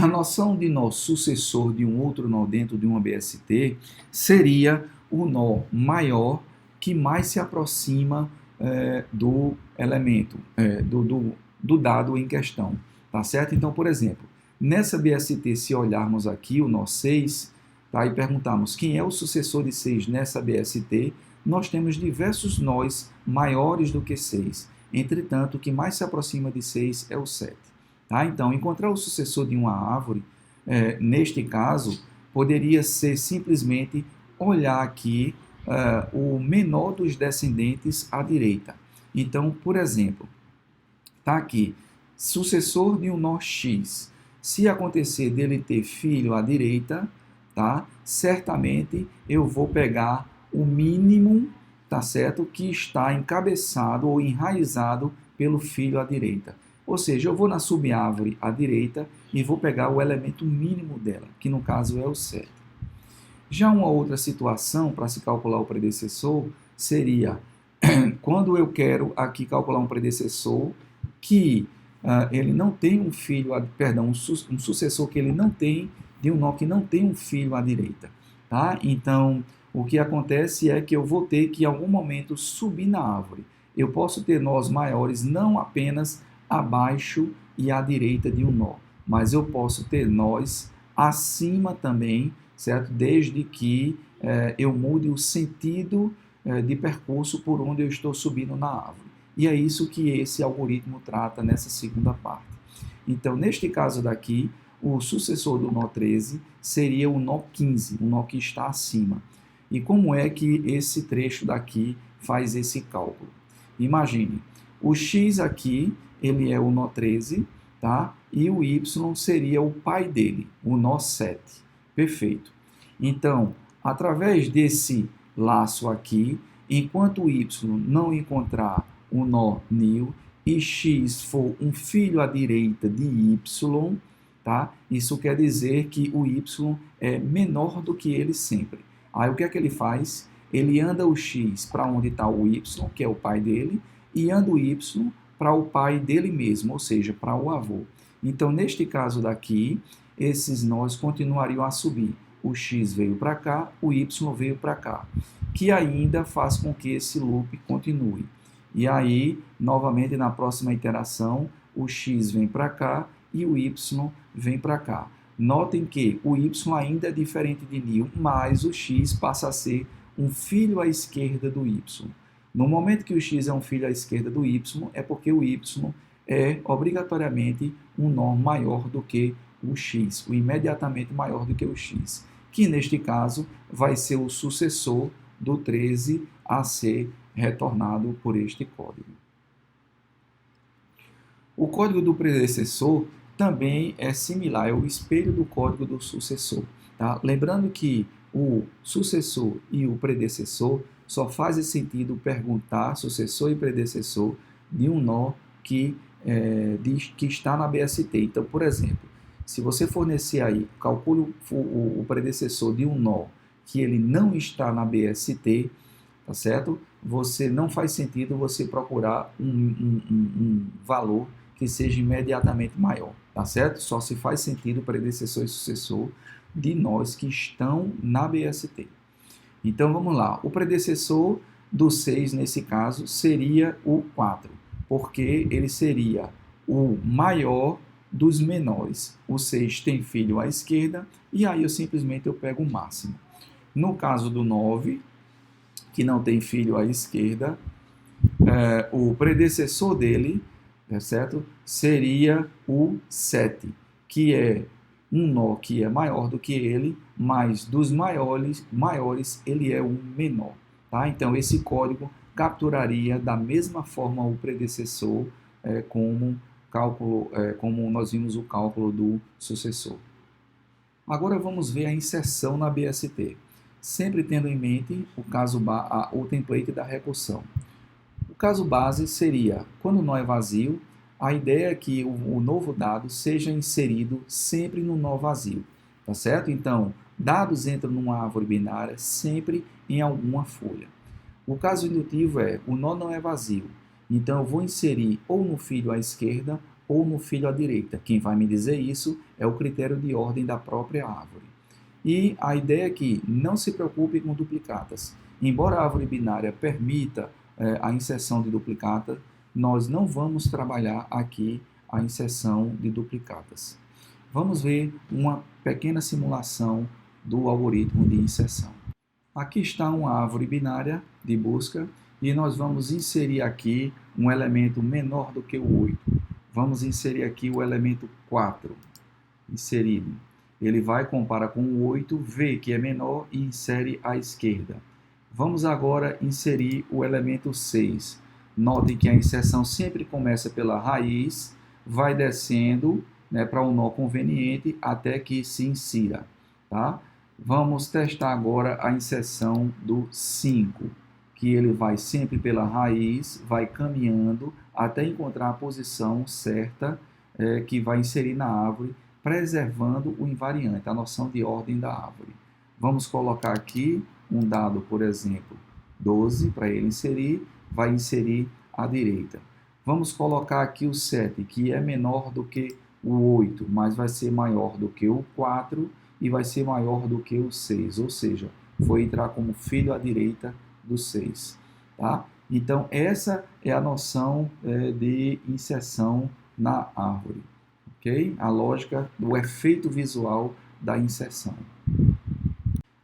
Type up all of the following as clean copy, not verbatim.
A noção de nó sucessor de um outro nó dentro de uma BST seria o nó maior que mais se aproxima do elemento, do dado em questão, tá certo? Então, por exemplo, nessa BST, se olharmos aqui o nó 6, tá, e perguntarmos quem é o sucessor de 6 nessa BST, nós temos diversos nós maiores do que 6. Entretanto, o que mais se aproxima de 6 é o 7. Tá? Então, encontrar o sucessor de uma árvore, neste caso, poderia ser simplesmente olhar aqui o menor dos descendentes à direita. Então, por exemplo, está aqui, sucessor de um nó x. Se acontecer dele ter filho à direita, tá? Certamente eu vou pegar o mínimo, tá certo? Que está encabeçado ou enraizado pelo filho à direita. Ou seja, eu vou na subárvore à direita e vou pegar o elemento mínimo dela, que no caso é o 7. Já uma outra situação para se calcular o predecessor seria quando eu quero aqui calcular um predecessor que ele não tem um filho, um sucessor que ele não tem de um nó que não tem um filho à direita. Tá? Então, o que acontece é que eu vou ter que, em algum momento, subir na árvore. Eu posso ter nós maiores não apenas abaixo e à direita de um nó, mas eu posso ter nós acima também, certo? Desde que eu mude o sentido de percurso por onde eu estou subindo na árvore. E é isso que esse algoritmo trata nessa segunda parte. Então, neste caso daqui, o sucessor do nó 13 seria o nó 15, o nó que está acima. E como é que esse trecho daqui faz esse cálculo? Imagine, o x aqui, ele é o nó 13, tá? E o y seria o pai dele, o nó 7. Perfeito. Então, através desse laço aqui, enquanto o y não encontrar o nó nil e x for um filho à direita de y, tá? Isso quer dizer que o y é menor do que ele sempre. Aí o que é que ele faz? Ele anda o x para onde está o y, que é o pai dele, e anda o y para o pai dele mesmo, ou seja, para o avô. Então, neste caso daqui, esses nós continuariam a subir. O x veio para cá, o y veio para cá, que ainda faz com que esse loop continue. E aí, novamente, na próxima iteração, o x vem para cá e o y vem para cá. Notem que o y ainda é diferente de nil, mas o x passa a ser um filho à esquerda do y. No momento que o x é um filho à esquerda do y, é porque o y é obrigatoriamente um nó maior do que o x, o imediatamente maior do que o x, que neste caso vai ser o sucessor do 13 a ser retornado por este código. O código do predecessor também é similar, é o espelho do código do sucessor. Tá? Lembrando que o sucessor e o predecessor só faz sentido perguntar sucessor e predecessor de um nó que está na BST. Então, por exemplo, se você fornecer aí, calcule o predecessor de um nó que ele não está na BST, tá certo? Você não faz sentido você procurar um valor que seja imediatamente maior, tá certo? Só se faz sentido predecessor e sucessor de nós que estão na BST. Então, vamos lá. O predecessor do 6, nesse caso, seria o 4, porque ele seria o maior dos menores. O 6 tem filho à esquerda, e aí eu pego o máximo. No caso do 9, que não tem filho à esquerda, o predecessor dele, certo? Seria o 7, que é um nó que é maior do que ele, mas dos maiores ele é o menor. Tá? Então, esse código capturaria da mesma forma o predecessor como nós vimos o cálculo do sucessor. Agora vamos ver a inserção na BST, sempre tendo em mente o template da recursão. O caso base seria, quando o nó é vazio, a ideia é que o novo dado seja inserido sempre no nó vazio, tá certo? Então, dados entram numa árvore binária sempre em alguma folha. O caso indutivo é, o nó não é vazio, então eu vou inserir ou no filho à esquerda ou no filho à direita. Quem vai me dizer isso é o critério de ordem da própria árvore. E a ideia é que não se preocupe com duplicatas. Embora a árvore binária permita a inserção de duplicatas, nós não vamos trabalhar aqui a inserção de duplicatas. Vamos ver uma pequena simulação do algoritmo de inserção. Aqui está uma árvore binária de busca e nós vamos inserir aqui um elemento menor do que o 8. Vamos inserir aqui o elemento 4. Inserido. Ele vai, compara com o 8, vê que é menor e insere à esquerda. Vamos agora inserir o elemento 6. Notem que a inserção sempre começa pela raiz, vai descendo, né, para um nó conveniente até que se insira. Tá? Vamos testar agora a inserção do 5, que ele vai sempre pela raiz, vai caminhando até encontrar a posição certa que vai inserir na árvore, preservando o invariante, a noção de ordem da árvore. Vamos colocar aqui um dado, por exemplo, 12, para ele inserir, vai inserir à direita. Vamos colocar aqui o 7, que é menor do que o 8, mas vai ser maior do que o 4 e vai ser maior do que o 6, ou seja, foi entrar como filho à direita do 6. Tá? Então, essa é a noção de inserção na árvore. Okay? A lógica do efeito visual da inserção.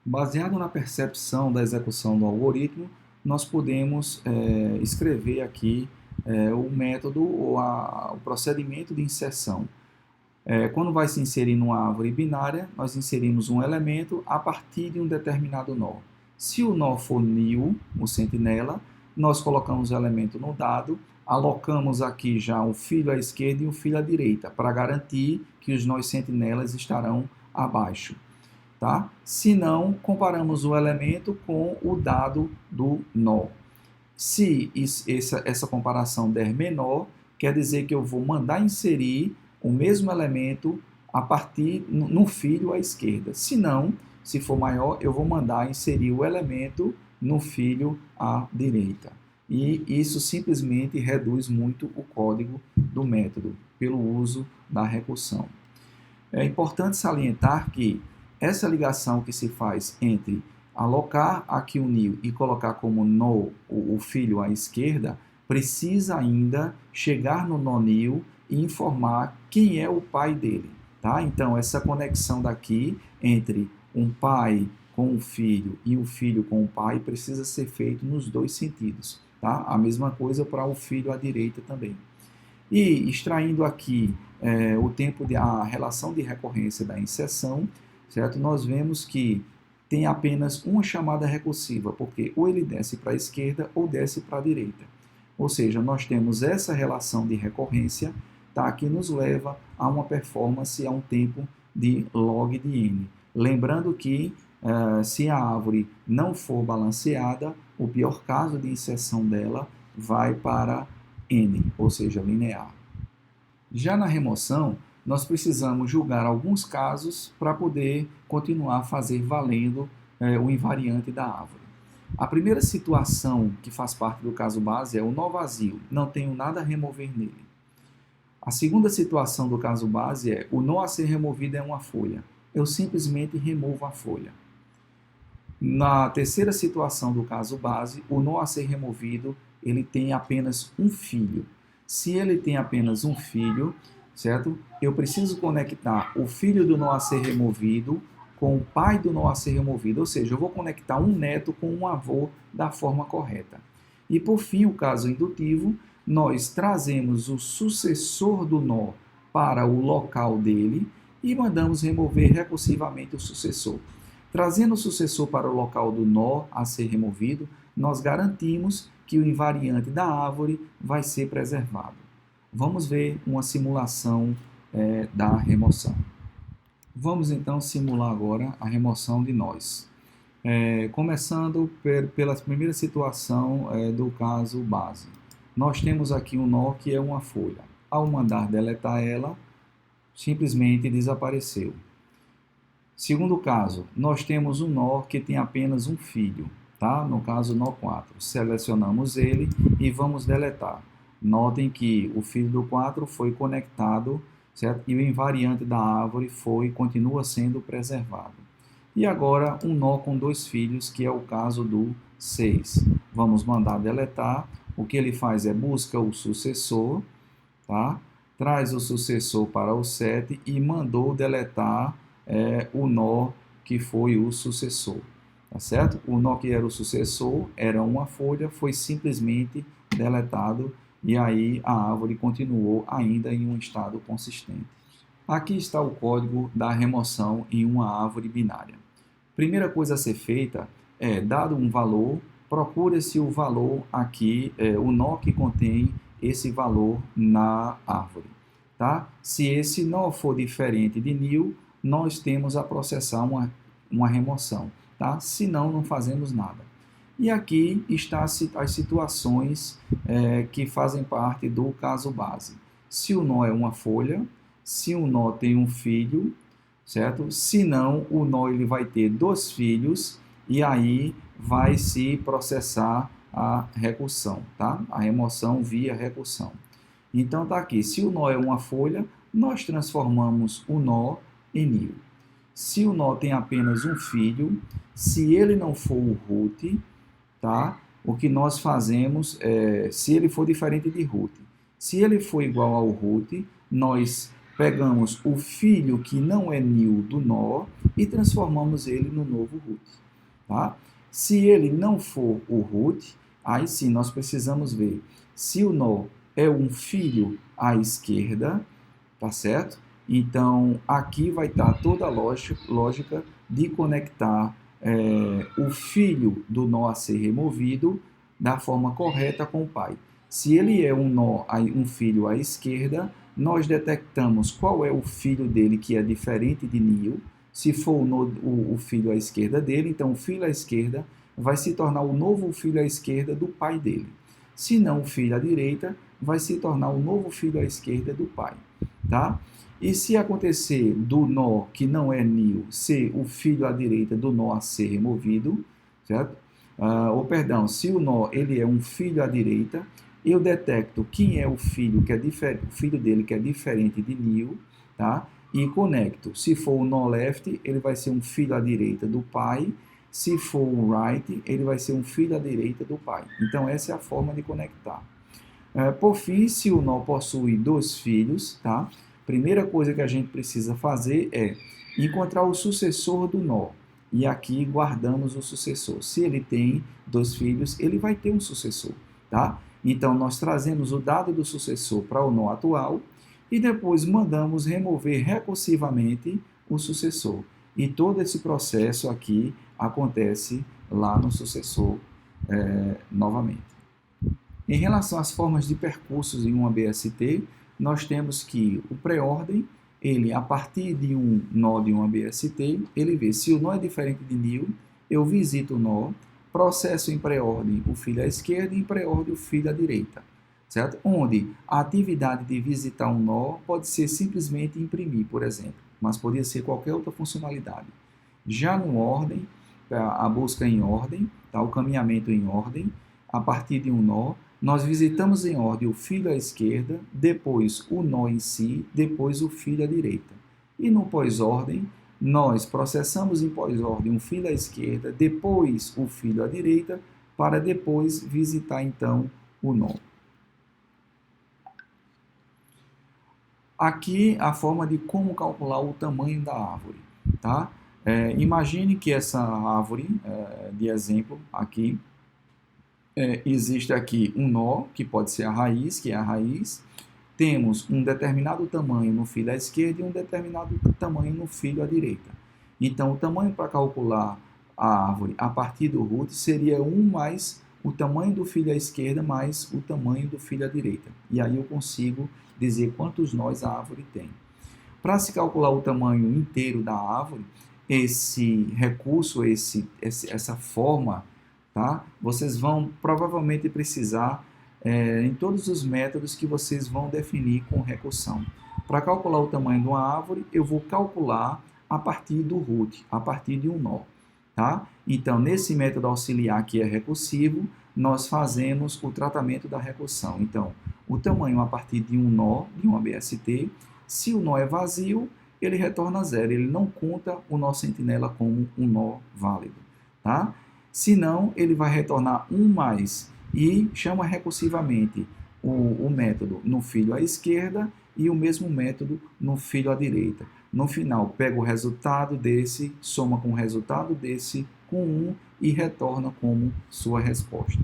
Baseado na percepção da execução do algoritmo, nós podemos escrever aqui o método ou o procedimento de inserção. Quando vai se inserir numa árvore binária, nós inserimos um elemento a partir de um determinado nó. Se o nó for nil, o sentinela, nós colocamos o elemento no dado, alocamos aqui já um filho à esquerda e um filho à direita, para garantir que os nós sentinelas estarão abaixo. Tá? Se não, comparamos o elemento com o dado do nó. Se essa comparação der menor, quer dizer que eu vou mandar inserir o mesmo elemento a partir no filho à esquerda. Se não, se for maior, eu vou mandar inserir o elemento no filho à direita. E isso simplesmente reduz muito o código do método, pelo uso da recursão. É importante salientar que essa ligação que se faz entre alocar aqui o nil e colocar como nó o filho à esquerda, precisa ainda chegar no nó nil e informar quem é o pai dele. Tá? Então, essa conexão daqui entre um pai com o filho e o filho com o pai precisa ser feito nos dois sentidos. Tá? A mesma coisa para o filho à direita também. E extraindo aqui a relação de recorrência da inserção, certo? Nós vemos que tem apenas uma chamada recursiva, porque ou ele desce para a esquerda ou desce para a direita. Ou seja, nós temos essa relação de recorrência, tá, que nos leva a uma performance, a um tempo de log de n. Lembrando que se a árvore não for balanceada, o pior caso de inserção dela vai para n, ou seja, linear. Já na remoção, nós precisamos julgar alguns casos para poder continuar a fazer valendo o invariante da árvore. A primeira situação que faz parte do caso base é o nó vazio, não tenho nada a remover nele. A segunda situação do caso base é o nó a ser removido é uma folha, eu simplesmente removo a folha. Na terceira situação do caso base, o nó a ser removido ele tem apenas um filho. Se ele tem apenas um filho, certo? Eu preciso conectar o filho do nó a ser removido com o pai do nó a ser removido, ou seja, eu vou conectar um neto com um avô da forma correta. E por fim, o caso indutivo, nós trazemos o sucessor do nó para o local dele e mandamos remover recursivamente o sucessor. Trazendo o sucessor para o local do nó a ser removido, nós garantimos que o invariante da árvore vai ser preservado. Vamos ver uma simulação da remoção. Vamos então simular agora a remoção de nós. Começando pela primeira situação do caso base. Nós temos aqui um nó que é uma folha. Ao mandar deletar ela, simplesmente desapareceu. Segundo caso, nós temos um nó que tem apenas um filho, tá? No caso, nó 4. Selecionamos ele e vamos deletar. Notem que o filho do 4 foi conectado, certo? E o invariante da árvore continua sendo preservado. E agora um nó com 2 filhos, que é o caso do 6. Vamos mandar deletar. O que ele faz é busca o sucessor, tá? Traz o sucessor para o 7 e mandou deletar o nó que foi o sucessor. Tá certo? O nó que era o sucessor era uma folha, foi simplesmente deletado e aí a árvore continuou ainda em um estado consistente. Aqui está o código da remoção em uma árvore binária. Primeira coisa a ser feita é, dado um valor, procura-se o valor aqui, o nó que contém esse valor na árvore. Tá? Se esse nó for diferente de nil, nós temos a processar uma remoção. Tá? Se não, não fazemos nada. E aqui estão as situações que fazem parte do caso base. Se o nó é uma folha, se o nó tem um filho, certo? Se não, o nó ele vai ter 2 filhos e aí vai se processar a recursão, tá? A remoção via recursão. Então tá aqui, se o nó é uma folha, nós transformamos o nó em nil. Se o nó tem apenas um filho, se ele não for o root, tá? O que nós fazemos é, se ele for diferente de root, se ele for igual ao root, nós pegamos o filho que não é nil do nó e transformamos ele no novo root. Tá? Se ele não for o root, aí sim nós precisamos ver se o nó é um filho à esquerda, tá certo? Então aqui vai estar toda a lógica de conectar o filho do nó a ser removido da forma correta com o pai. Se ele é um filho à esquerda, nós detectamos qual é o filho dele que é diferente de nil. Se for o filho à esquerda dele, então o filho à esquerda vai se tornar o novo filho à esquerda do pai dele. Se não, o filho à direita vai se tornar o novo filho à esquerda do pai. Tá? E se acontecer do nó que não é nil ser o filho à direita do nó a ser removido, certo? Se o nó ele é um filho à direita, eu detecto quem é o filho que é o filho dele que é diferente de nil, tá? E conecto. Se for o nó left, ele vai ser um filho à direita do pai. Se for o right, ele vai ser um filho à direita do pai. Então essa é a forma de conectar. Por fim, se o nó possui 2 filhos, tá? Primeira coisa que a gente precisa fazer é encontrar o sucessor do nó. E aqui guardamos o sucessor. Se ele tem 2 filhos, ele vai ter um sucessor, tá? Então, nós trazemos o dado do sucessor para o nó atual e depois mandamos remover recursivamente o sucessor. E todo esse processo aqui acontece lá no sucessor novamente. Em relação às formas de percursos em uma BST, nós temos que o pré-ordem, ele a partir de um nó de uma BST, ele vê se o nó é diferente de nil, eu visito o nó, processo em pré-ordem o filho à esquerda e em pré-ordem o filho à direita, certo? Onde a atividade de visitar um nó pode ser simplesmente imprimir, por exemplo, mas poderia ser qualquer outra funcionalidade. Já no ordem, a busca em ordem, tá? O caminhamento em ordem, a partir de um nó, nós visitamos em ordem o filho à esquerda, depois o nó em si, depois o filho à direita. E no pós-ordem, nós processamos em pós-ordem um filho à esquerda, depois o filho à direita, para depois visitar então o nó. Aqui a forma de como calcular o tamanho da árvore. Tá? Imagine que essa árvore, de exemplo, aqui, existe aqui um nó, que pode ser a raiz, que é a raiz. Temos um determinado tamanho no filho à esquerda e um determinado tamanho no filho à direita. Então, o tamanho para calcular a árvore a partir do root seria 1 mais o tamanho do filho à esquerda mais o tamanho do filho à direita. E aí eu consigo dizer quantos nós a árvore tem. Para se calcular o tamanho inteiro da árvore, esse recurso, essa forma, tá? Vocês vão provavelmente precisar em todos os métodos que vocês vão definir com recursão. Para calcular o tamanho de uma árvore, eu vou calcular a partir do root, a partir de um nó. Tá? Então, nesse método auxiliar que é recursivo, nós fazemos o tratamento da recursão. Então, o tamanho a partir de um nó, de um ABST, se o nó é vazio, ele retorna a zero, ele não conta o nó sentinela como um nó válido, tá? Se não, ele vai retornar 1 mais e chama recursivamente o método no filho à esquerda e o mesmo método no filho à direita. No final, pega o resultado desse, soma com o resultado desse com 1 e retorna como sua resposta.